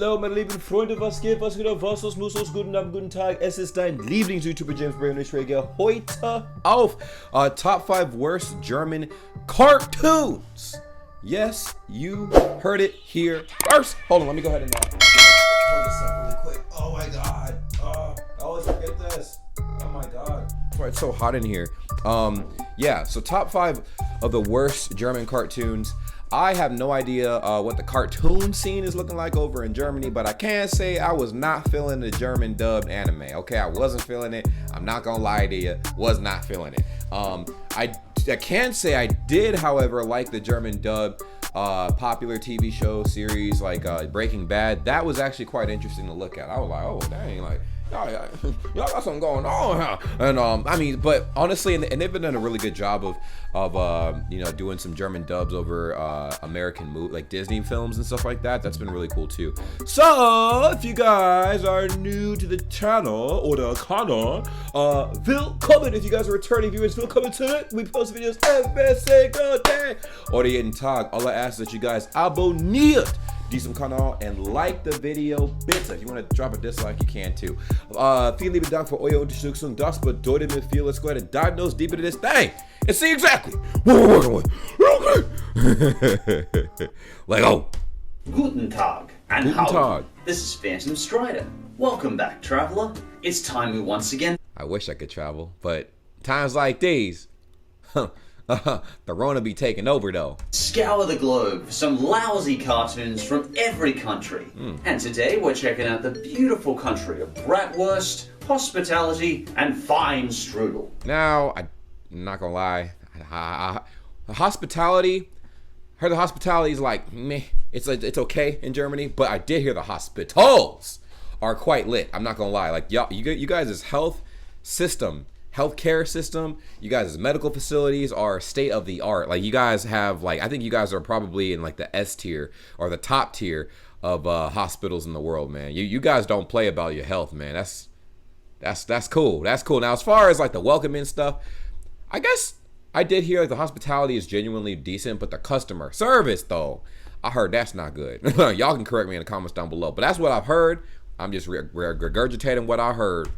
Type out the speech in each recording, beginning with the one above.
Hallo meine lieben Freunde, was geht, was geht, was muss, guten Abend, guten Tag. Es ist dein Lieblings-YouTuber James Bray und ich reagiere heute auf Top 5 Worst German Cartoons. Yes, you heard it here first. Hold on, let me go ahead and hold this up really quick. Oh my god. I always forget this. Oh my god. That's why it's so hot in here. Yeah, so top 5 of the worst German cartoons. I have no idea what the cartoon scene is looking like over in Germany, but I can say I was not feeling the German dubbed anime. Okay, I wasn't feeling it. I'm not gonna lie to you, was not feeling it. I can say I did, however, like the German dub popular TV show series like Breaking Bad. That was actually quite interesting to look at. I was like, oh dang, like y'all got something going on, huh? And I mean, but honestly, and they've been doing a really good job of you know, doing some German dubs over American like Disney films and stuff like that. That's been really cool too. So if you guys are new to the channel or the channel, willkommen. If you guys are returning viewers, willkommen zurück. We post videos every single day. Oder jeden Tag. All I ask is that you guys abonniert diesem Kanal and like the video bitte. If you want to drop a dislike, you can too. Vielen lieben Dank für eure Unterstützung. Das bedeutet mir viel. Let's go ahead and dive nose deep into this thing and see exactly what we're working with. Okay. Like, oh. Guten Tag and Guten Tag. This is Phantom Strider. Welcome back, traveler. It's time we once again. I wish I could travel, but times like these, the Rona be taking over though. Scour the globe for some lousy cartoons from every country. And today we're checking out the beautiful country of bratwurst, hospitality, and fine strudel. Now, I'm not gonna lie, the hospitality, heard the hospitality is like meh. It's okay in Germany, but I did hear the hospitals are quite lit. I'm not gonna lie, like y'all, you guys' healthcare system, you guys' medical facilities are state of the art. Like you guys have, like, I think you guys are probably in like the S tier or the top tier of hospitals in the world, man. You guys don't play about your health, man. That's cool. That's cool. Now, as far as like the welcoming stuff, I guess I did hear like the hospitality is genuinely decent, but the customer service though, I heard that's not good. Y'all can correct me in the comments down below, but that's what I've heard. I'm just regurgitating what I heard.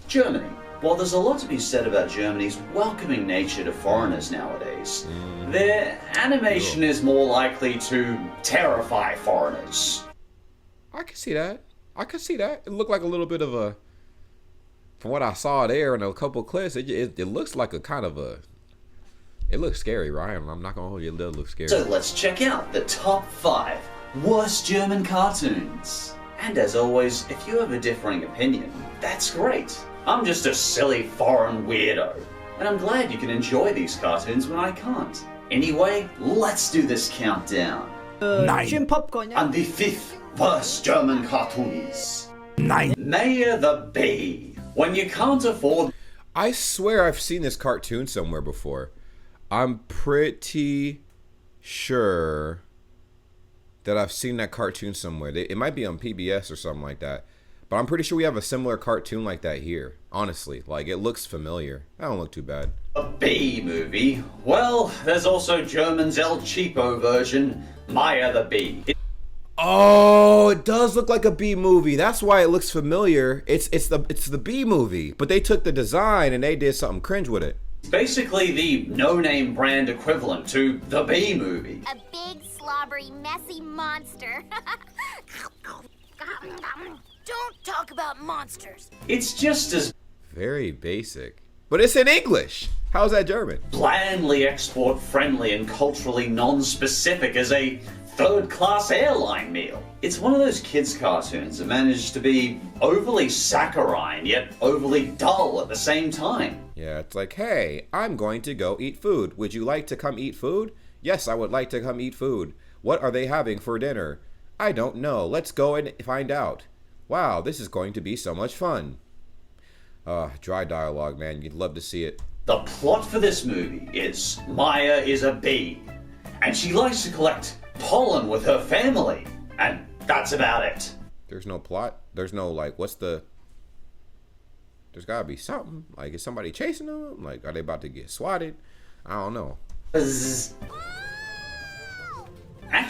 Germany. While there's a lot to be said about Germany's welcoming nature to foreigners nowadays, their animation is more likely to terrify foreigners. I can see that. I could see that. It looked like a little bit of a, from what I saw there in a couple clips, it looks like a kind of a, it looks scary, Ryan. I'm not gonna hold you, it does look scary. So let's check out the top 5 worst German cartoons. And as always, if you have a differing opinion, that's great. I'm just a silly foreign weirdo, and I'm glad you can enjoy these cartoons when I can't. Anyway, let's do this countdown. Schön Popcorn, ja? And the 5th worst German cartoons. Nein. Mayor the Bee. When you can't afford... I swear I've seen this cartoon somewhere before. I'm pretty sure that I've seen that cartoon somewhere. It might be on PBS or something like that. But I'm pretty sure we have a similar cartoon like that here. Honestly, like it looks familiar. That don't look too bad. A Bee movie? Well, there's also German's El Cheapo version, Maya the Bee. Oh, it does look like a Bee movie. That's why it looks familiar. It's the Bee movie, but they took the design and they did something cringe with it. It's basically the no-name brand equivalent to the Bee movie. A big, slobbery, messy monster. Don't talk about monsters. It's just as Very basic. But it's in English. How's that German? blandly export-friendly and culturally non-specific as a third-class airline meal. It's one of those kids' cartoons that managed to be overly saccharine, yet overly dull at the same time. Yeah, it's like, hey, I'm going to go eat food. Would you like to come eat food? Yes, I would like to come eat food. What are they having for dinner? I don't know. Let's go and find out. Wow, this is going to be so much fun. Dry dialogue, man. You'd love to see it. The plot for this movie is Maya is a bee, and she likes to collect pollen with her family, and that's about it. There's no plot. There's no, like, what's the... There's gotta be something. Like, is somebody chasing them? Like, are they about to get swatted? I don't know.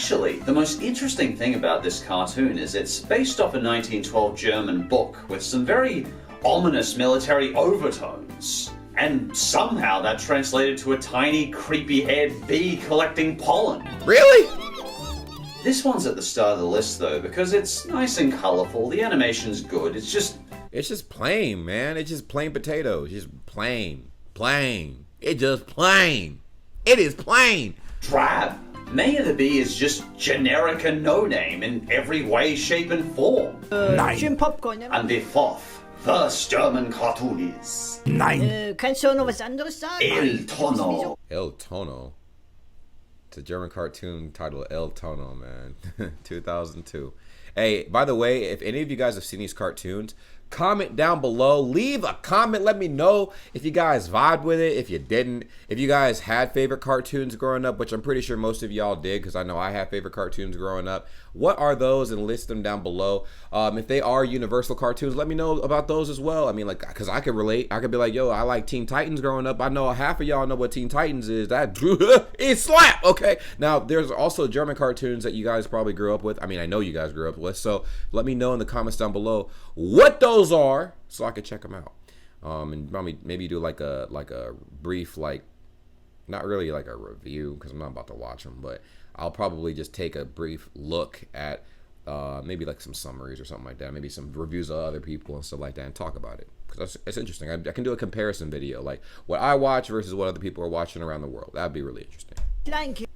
Actually, the most interesting thing about this cartoon is it's based off a 1912 German book with some very ominous military overtones. And somehow that translated to a tiny, creepy-haired bee collecting pollen. Really? This one's at the start of the list though, because it's nice and colorful, the animation's good, it's just plain, man. It's just plain potatoes. Just plain. Plain. It's just plain. It is plain. drab. May the Bee is just generic and no-name in every way, shape and form. Schön Popcorn, ne? And the fourth, first German cartoon is... Nein. Kannst du auch noch was anderes sagen? El Tono. El Tono. It's a German cartoon titled El Tono, man. 2002. Hey, by the way, if any of you guys have seen these cartoons, comment down below. Leave a comment. Let me know if you guys vibed with it, if you didn't. If you guys had favorite cartoons growing up, which I'm pretty sure most of y'all did, because I know I had favorite cartoons growing up. What are those? And list them down below. If they are universal cartoons, let me know about those as well. I mean, like, because I could relate. I could be like, yo, I like Teen Titans growing up. I know half of y'all know what Teen Titans is. That it slap, okay? Now, there's also German cartoons that you guys probably grew up with. I mean, I know you guys grew up with. So let me know in the comments down below what those are, so I could check them out. And maybe do like a brief, like, not really like a review, because I'm not about to watch them, but I'll probably just take a brief look at maybe like some summaries or something like that, maybe some reviews of other people and stuff like that, and talk about it, because it's interesting. I can do a comparison video, like what I watch versus what other people are watching around the world. That'd be really interesting. Thank you.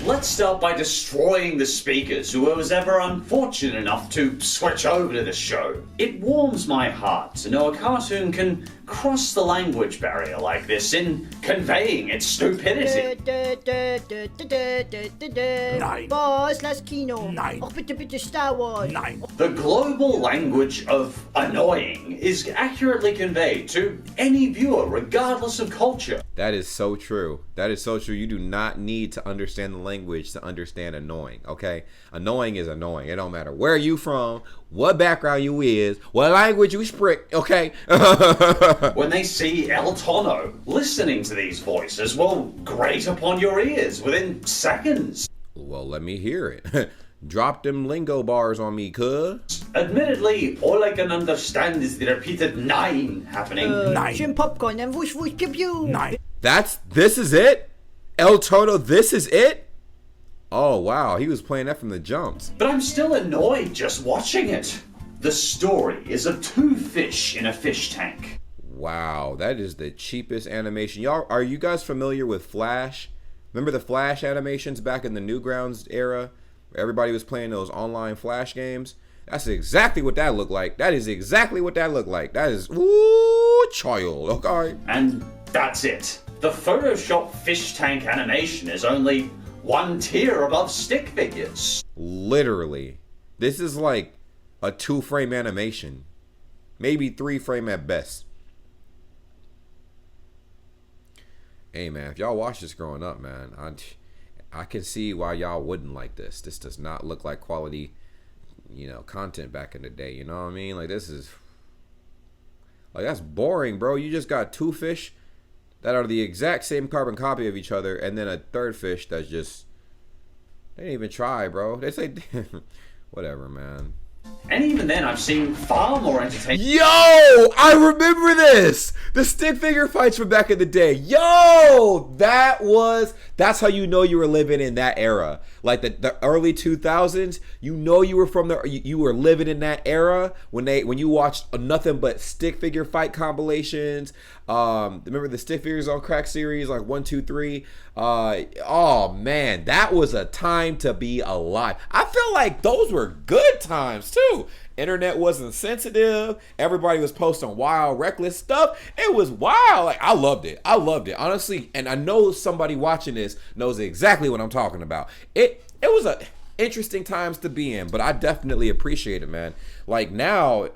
Let's start by destroying the speakers who was ever unfortunate enough to switch over to the show. It warms my heart to know a cartoon can cross the language barrier like this in conveying its stupidity. Nein. Was? Lass Kino. Nein. Och bitte, bitte Star Wars. Nein. The global language of annoying is accurately conveyed to any viewer regardless of culture. That is so true. That is so true. You do not need to understand the language to understand annoying, okay? Annoying is annoying. It don't matter where you from, what background you is, what language you speak, okay? When they see El Tono, listening to these voices will grate upon your ears within seconds. Well, let me hear it. Drop them lingo bars on me, cuz. Admittedly, all I can understand is the repeated nine happening. Schön Popcorn, and wusch, wusch, pew, pew. Nein. This is it? El Tono, this is it? Oh, wow, he was playing that from the jumps. But I'm still annoyed just watching it. The story is of two fish in a fish tank. Wow, that is the cheapest animation. Y'all, are you guys familiar with Flash? Remember the Flash animations back in the Newgrounds era? Where everybody was playing those online Flash games? That's exactly what that looked like. That is exactly what that looked like. That is, ooh, child, okay? And that's it. The Photoshop fish tank animation is only one tier above stick figures. Literally. This is like a 2-frame animation. Maybe 3-frame at best. Hey, man, if y'all watched this growing up, man, I can see why y'all wouldn't like this. This does not look like quality, content back in the day. You know what I mean? Like, this is... like, that's boring, bro. You just got two fish that are the exact same carbon copy of each other, and then a third fish that's just... they didn't even try, bro. They say... whatever, man. And even then, I've seen far more entertaining... Yo! I remember this! The stick figure fights from back in the day. Yo! That's how you know you were living in that era. Like the early 2000s, you know you were from you were living in that era when you watched nothing but stick figure fight compilations. Remember the stick figures on crack series, like 1, 2, 3. Oh man, that was a time to be alive. I feel like those were good times too. Internet wasn't sensitive. Everybody was posting wild, reckless stuff. It was wild. Like, I loved it. Honestly. And I know somebody watching this knows exactly what I'm talking about. It was a interesting times to be in, but I definitely appreciate it, man. Like, now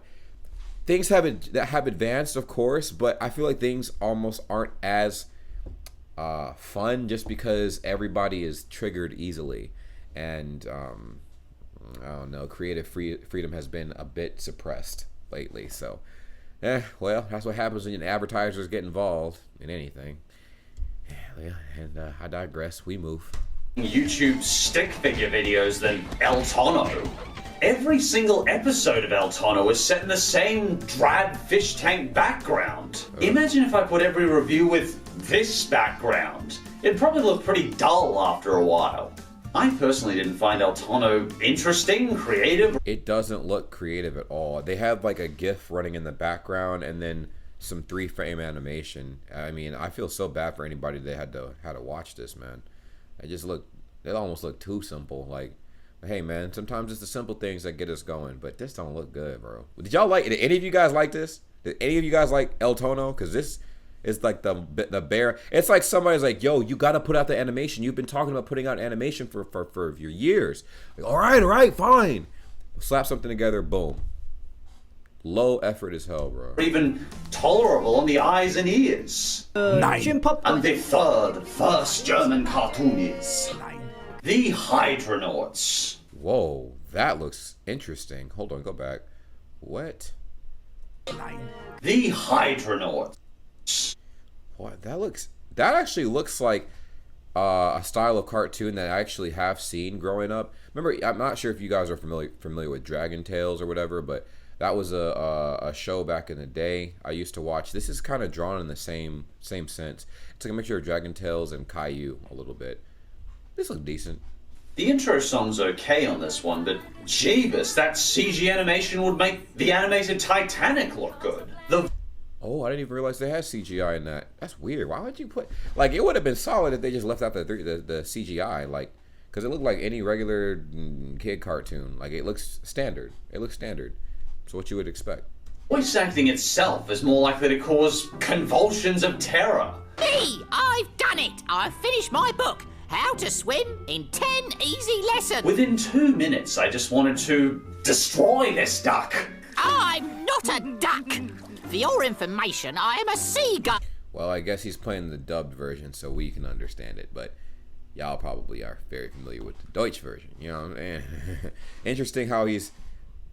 things have advanced, of course, but I feel like things almost aren't as fun just because everybody is triggered easily. And I don't know, creative freedom has been a bit suppressed lately. So, well, that's what happens when advertisers get involved in anything. And I digress. We move. YouTube stick figure videos than El Tono. Every single episode of El Tono is set in the same drab fish tank background. Imagine if I put every review with this background. It'd probably look pretty dull after a while. I personally didn't find El Tono interesting, creative. It doesn't look creative at all. They have like a GIF running in the background and then some 3-frame animation. I mean, I feel so bad for anybody that had to watch this, man. It almost looked too simple. Like, hey, man, sometimes it's the simple things that get us going, but this don't look good, bro. Did any of you guys like this? Did any of you guys like El Tono? Because this is like the bear. It's like somebody's like, yo, you got to put out the animation. You've been talking about putting out animation for your years. Like, all right, fine. Slap something together, boom. Low effort as hell, bro. Even tolerable on the eyes and ears. And the first German cartoon is the Hydronauts. Whoa, that looks interesting. Hold on, go back. What? The Hydronauts. What? That actually looks like a style of cartoon that I actually have seen growing up. Remember, I'm not sure if you guys are familiar with Dragon Tales or whatever, but that was a show back in the day I used to watch. This is kind of drawn in the same sense. It's like a mixture of Dragon Tales and Caillou a little bit. This looks decent. The intro song's okay on this one, but Jeebus, that CG animation would make the animated Titanic look good. Oh, I didn't even realize they had CGI in that. That's weird. Why would you put... Like, it would have been solid if they just left out the CGI, like... Because it looked like any regular kid cartoon. Like, it looks standard. So what you would expect. Voice acting itself is more likely to cause convulsions of terror. Me, I've done it. I've finished my book, How to Swim in 10 Easy Lessons. Within 2 minutes, I just wanted to destroy this duck. I'm not a duck. For your information, I am a seagull. Well, I guess he's playing the dubbed version so we can understand it, but y'all probably are very familiar with the Deutsch version. You know, interesting how he's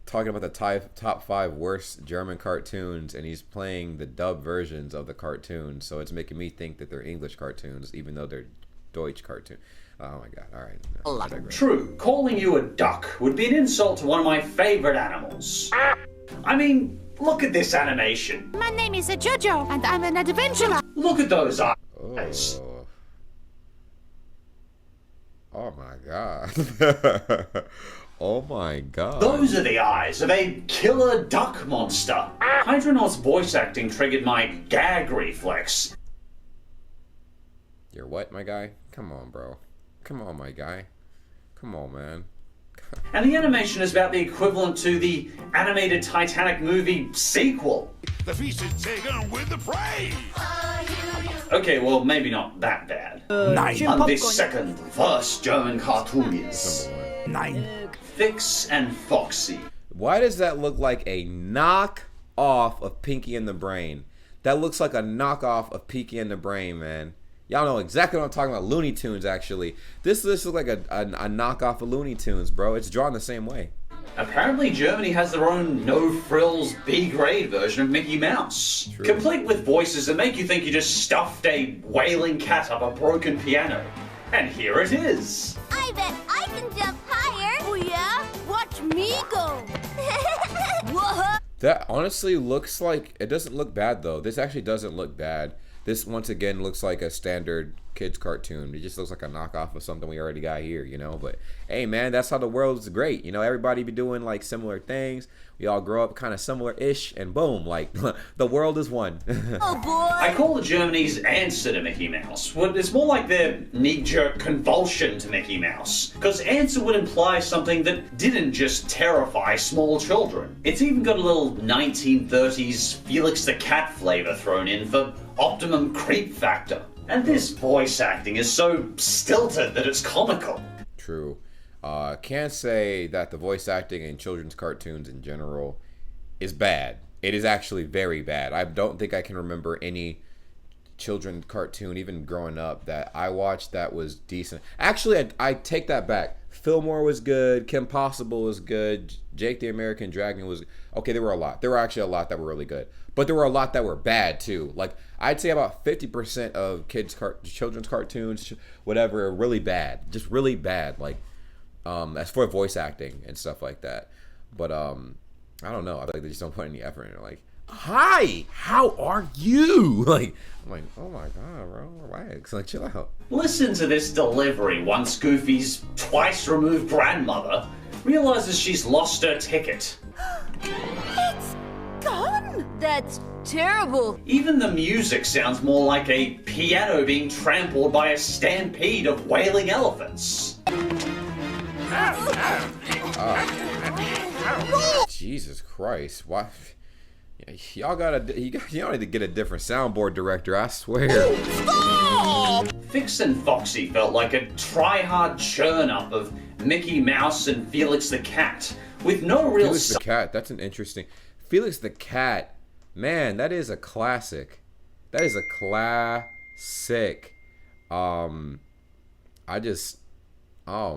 talking about the top 5 worst German cartoons, and he's playing the dub versions of the cartoons, so it's making me think that they're English cartoons, even though they're Deutsch cartoons. Oh my god, all right. True, calling you a duck would be an insult to one of my favorite animals. I mean, look at this animation. My name is Jojo, and I'm an adventurer. Look at those eyes. Oh my god. Oh my god. Those are the eyes of a killer duck monster. Hydronauts voice acting triggered my gag reflex. You're what, my guy? Come on, bro. Come on, my guy. Come on, man. And the animation is about the equivalent to the animated Titanic movie sequel. The feast is taken with the prey. Okay, well, maybe not that bad. And the first German cartoon is Fix and Foxy. Why does that look like a knock-off of Pinky and the Brain? That looks like a knockoff of Pinky and the Brain, man. Y'all know exactly what I'm talking about. Looney Tunes, actually. This looks like a knockoff of Looney Tunes, bro. It's drawn the same way. Apparently, Germany has their own no-frills B-grade version of Mickey Mouse. True. Complete with voices that make you think you just stuffed a wailing cat up a broken piano. And here it is. I bet I can jump higher. Oh yeah? Watch me go. Whoa. That honestly looks like... It doesn't look bad, though. This actually doesn't look bad. This, once again, looks like a standard kids cartoon. It just looks like a knockoff of something we already got here, you know? But, hey, man, that's how the world is great. You know, everybody be doing, like, similar things. We all grow up kind of similar-ish, and boom, like, the world is one. Oh, boy. I call it Germany's answer to Mickey Mouse. Well, it's more like their knee-jerk convulsion to Mickey Mouse. Because answer would imply something that didn't just terrify small children. It's even got a little 1930s Felix the Cat flavor thrown in for optimum creep factor. And this voice acting is so stilted that it's comical. True. Can't say that the voice acting in children's cartoons in general is bad. It is actually very bad. I don't think I can remember any children cartoon, even growing up, that I watched that was decent. Actually, I take that back. Fillmore was good. Kim Possible was good. Jake the American Dragon was okay. There were a lot. There were actually a lot that were really good, but there were a lot that were bad too. Like I'd say about 50% of children's cartoons, whatever, are really bad. Just really bad. Like as for voice acting and stuff like that. But I don't know. I feel like they just don't put any effort in it. Like, hi, how are you? Like, I'm like, oh my god, bro, relax. Like, chill out. Listen to this delivery once Goofy's twice removed grandmother realizes she's lost her ticket. It's gone! That's terrible. Even the music sounds more like a piano being trampled by a stampede of wailing elephants. Jesus Christ, why? Y'all need to get a different soundboard director, I swear. Stop! Fix and Foxy felt like a try-hard churn-up of Mickey Mouse and Felix the Cat, with no real... Felix the Cat, that's an interesting... Felix the Cat, man, that is a classic. That is a classic. Oh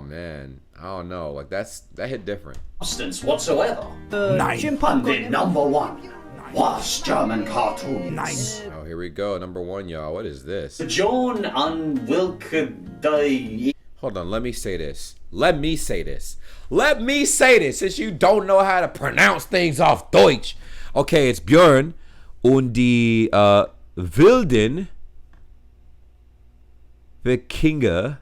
man, I don't know. Like that hit different. Substance whatsoever. Jim And Popcorn. the number one worst German cartoons. Oh, here we go. Number one, y'all. What is this? John Unwilkedy. Hold on. Let me say this. Let me say this. Since you don't know how to pronounce things off Deutsch. Okay, it's Björn und die wilden Wikinger.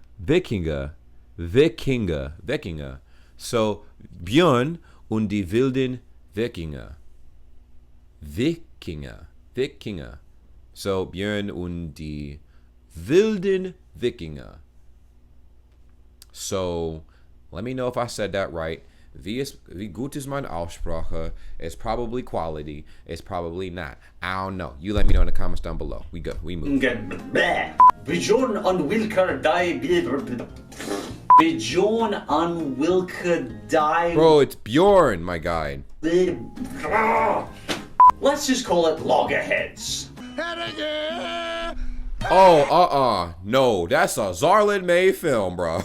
So, Björn und die wilden Wikinger. So, Björn und die wilden Wikinger. So, let me know if I said that right. Wie gut ist meine Aussprache? It's probably quality. It's probably not. I don't know. You let me know in the comments down below. We move. Bjorn Unwilkedy. Bro, it's Bjorn, my guy. Let's just call it Loggerheads. Oh, no, that's a Zarlin May film, bro.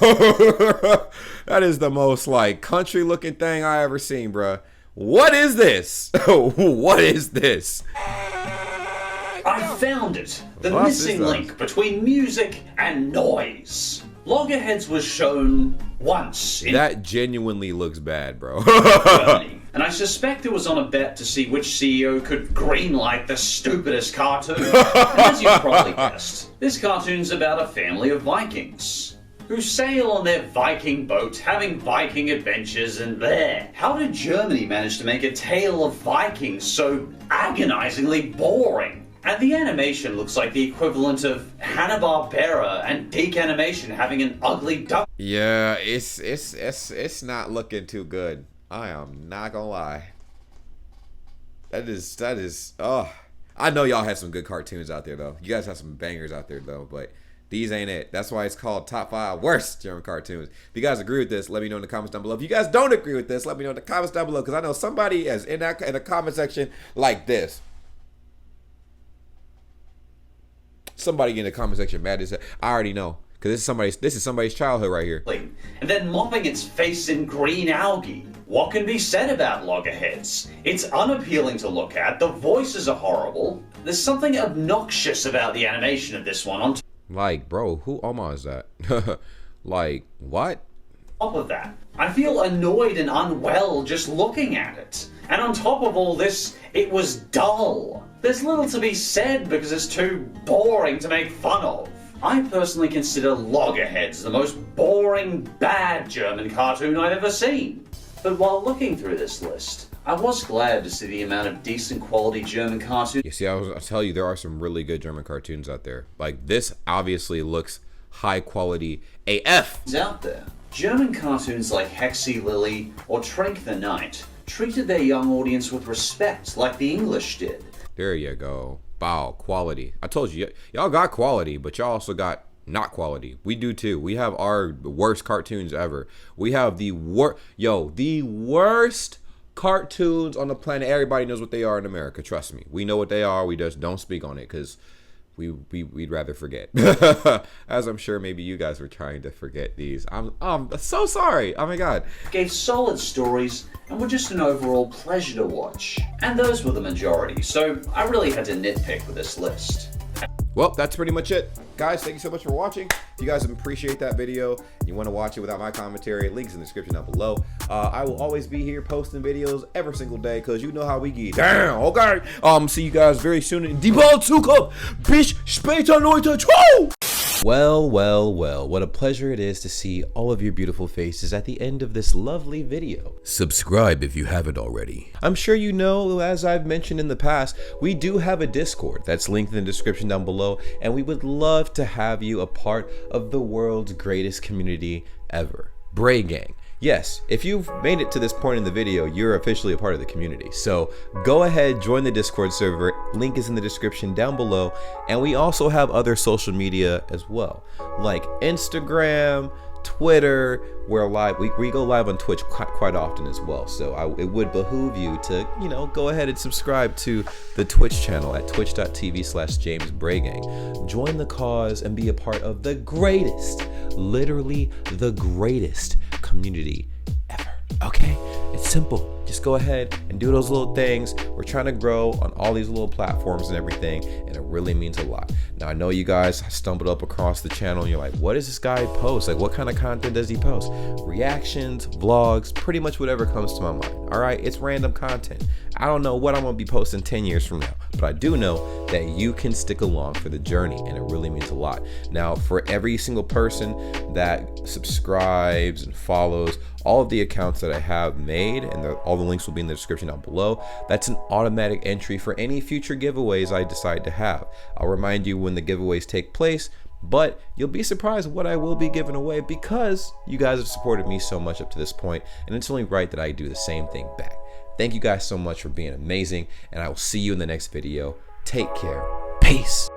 That is the most like country looking thing I ever seen, bro. What is this? What is this? I found it. The missing link between music and noise. Loggerheads was shown once in That genuinely looks bad, bro. Germany, and I suspect it was on a bet to see which CEO could greenlight the stupidest cartoon. And as you probably guessed, this cartoon's about a family of Vikings who sail on their Viking boat, having Viking adventures, and there. How did Germany manage to make a tale of Vikings so agonizingly boring? And the animation looks like the equivalent of Hanna-Barbera and Deke Animation having an ugly duck. Yeah, it's not looking too good. I am not gonna lie. That is I know y'all had some good cartoons out there though. You guys have some bangers out there though, but these ain't it. That's why it's called Top 5 Worst German Cartoons. If you guys agree with this, let me know in the comments down below. If you guys don't agree with this, let me know in the comments down below, because I know somebody is in the comment section like this. Somebody in the comment section mad as I already know, because this is somebody's childhood right here. And then mopping its face in green algae. What can be said about Loggerheads? It's unappealing to look at, the voices are horrible, there's something obnoxious about the animation of this one. Like, bro, who Oma is that? Like, what? Top of that, I feel annoyed and unwell just looking at it. And on top of all this, it was dull. There's little to be said because it's too boring to make fun of. I personally consider Loggerheads the most boring, bad German cartoon I've ever seen. But while looking through this list, I was glad to see the amount of decent quality German cartoons. You see, I'll tell you, there are some really good German cartoons out there. Like, this obviously looks high quality AF. Out there. German cartoons like Hexy Lily or Trank the Night treated their young audience with respect like the English did. There you go. Wow, quality. I told you, y'all got quality, but y'all also got not quality. We do too. We have our worst cartoons ever. We have the worst cartoons on the planet. Everybody knows what they are in America. Trust me. We know what they are. We just don't speak on it because we'd rather forget. As I'm sure maybe you guys were trying to forget these. I'm so sorry. Oh my god. Gave solid stories and were just an overall pleasure to watch. And those were the majority, so I really had to nitpick with this list. Well, that's pretty much it. Guys, thank you so much for watching. If you guys appreciate that video, you want to watch it without my commentary, links in the description down below. I will always be here posting videos every single day because you know how we get down, okay? See you guys very soon in die Zukunft. Bis später, Leute. Ciao! Well, what a pleasure it is to see all of your beautiful faces at the end of this lovely video. Subscribe if you haven't already. I'm sure you know, as I've mentioned in the past, we do have a Discord that's linked in the description down below, and we would love to have you a part of the world's greatest community ever, Bray Gang. Yes, if you've made it to this point in the video, you're officially a part of the community. So go ahead, join the Discord server. Link is in the description down below. And we also have other social media as well, like Instagram, Twitter. We're live. We go live on Twitch quite often as well. So it would behoove you to, go ahead and subscribe to the Twitch channel at twitch.tv/JamesBrayGang. Join the cause and be a part of the greatest, literally the greatest community ever. Okay, it's simple. Just go ahead and do those little things. We're trying to grow on all these little platforms and everything, and it really means a lot. Now, I know you guys stumbled up across the channel and you're like, what does this guy post? Like, what kind of content does he post? Reactions, vlogs, pretty much whatever comes to my mind. All right, it's random content. I don't know what I'm gonna be posting 10 years from now, but I do know that you can stick along for the journey, and it really means a lot. Now, for every single person that subscribes and follows all of the accounts that I have made, and all the links will be in the description down below, that's an automatic entry for any future giveaways I decide to have. I'll remind you when the giveaways take place, but you'll be surprised what I will be giving away because you guys have supported me so much up to this point, and it's only right that I do the same thing back. Thank you guys so much for being amazing, and I will see you in the next video. Take care. Peace.